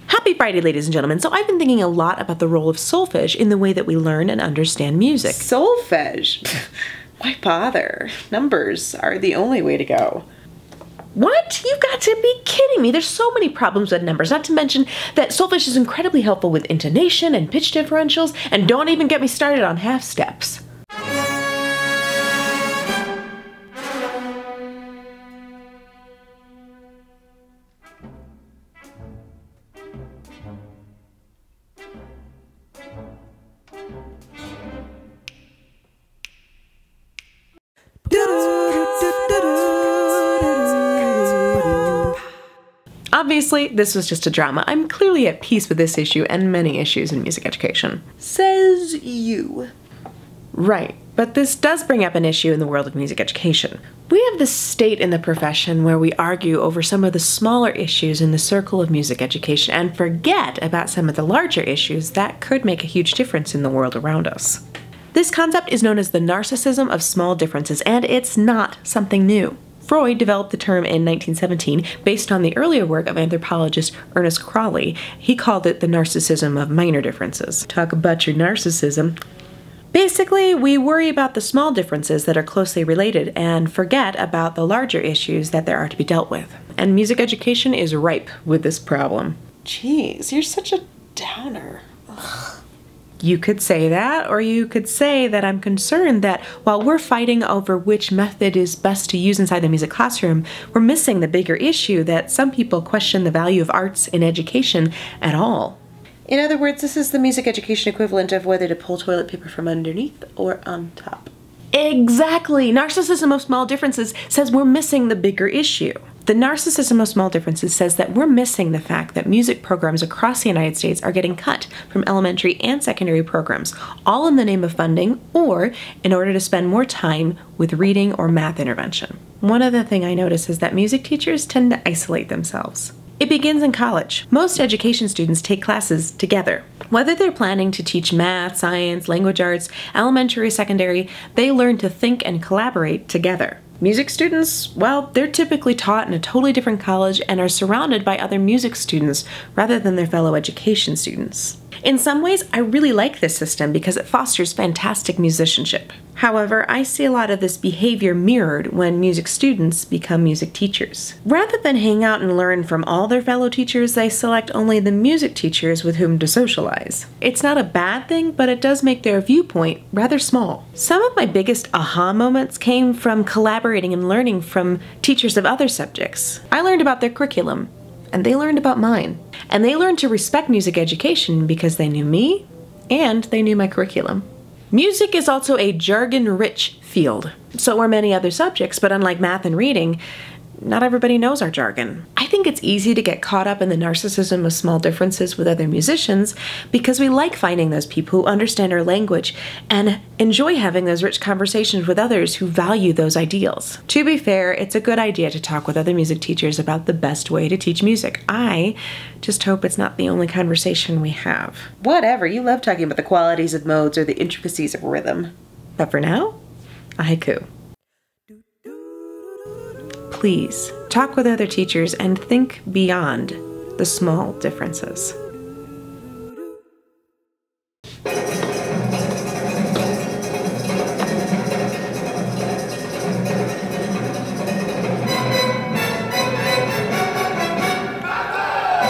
Happy Friday, ladies and gentlemen. So I've been thinking a lot about the role of solfege in the way that we learn and understand music. Solfege? Why bother? Numbers are the only way to go. What? You've got to be kidding me. There's so many problems with numbers, not to mention that solfege is incredibly helpful with intonation and pitch differentials, and don't even get me started on half steps. Obviously, this was just a drama. I'm clearly at peace with this issue and many issues in music education. Says you. Right, but this does bring up an issue in the world of music education. We have this state in the profession where we argue over some of the smaller issues in the circle of music education and forget about some of the larger issues that could make a huge difference in the world around us. This concept is known as the narcissism of small differences, and it's not something new. Freud developed the term in 1917 based on the earlier work of anthropologist Ernest Crawley. He called it the narcissism of minor differences. Talk about your narcissism. Basically, we worry about the small differences that are closely related and forget about the larger issues that there are to be dealt with. And music education is ripe with this problem. Jeez, you're such a downer. Ugh. You could say that, or you could say that I'm concerned that while we're fighting over which method is best to use inside the music classroom, we're missing the bigger issue that some people question the value of arts in education at all. In other words, this is the music education equivalent of whether to pull toilet paper from underneath or on top. Exactly! Narcissism of small differences says we're missing the bigger issue. The narcissism of small differences says that we're missing the fact that music programs across the United States are getting cut from elementary and secondary programs, all in the name of funding or in order to spend more time with reading or math intervention. One other thing I notice is that music teachers tend to isolate themselves. It begins in college. Most education students take classes together. Whether they're planning to teach math, science, language arts, elementary or secondary, they learn to think and collaborate together. Music students, well, they're typically taught in a totally different college and are surrounded by other music students rather than their fellow education students. In some ways, I really like this system because it fosters fantastic musicianship. However, I see a lot of this behavior mirrored when music students become music teachers. Rather than hang out and learn from all their fellow teachers, they select only the music teachers with whom to socialize. It's not a bad thing, but it does make their viewpoint rather small. Some of my biggest aha moments came from collaborating and learning from teachers of other subjects. I learned about their curriculum, and they learned about mine. And they learned to respect music education because they knew me and they knew my curriculum. Music is also a jargon-rich field. So are many other subjects, but unlike math and reading, not everybody knows our jargon. I think it's easy to get caught up in the narcissism of small differences with other musicians because we like finding those people who understand our language and enjoy having those rich conversations with others who value those ideals. To be fair, it's a good idea to talk with other music teachers about the best way to teach music. I just hope it's not the only conversation we have. Whatever, you love talking about the qualities of modes or the intricacies of rhythm. But for now, a haiku. Please talk with other teachers and think beyond the small differences.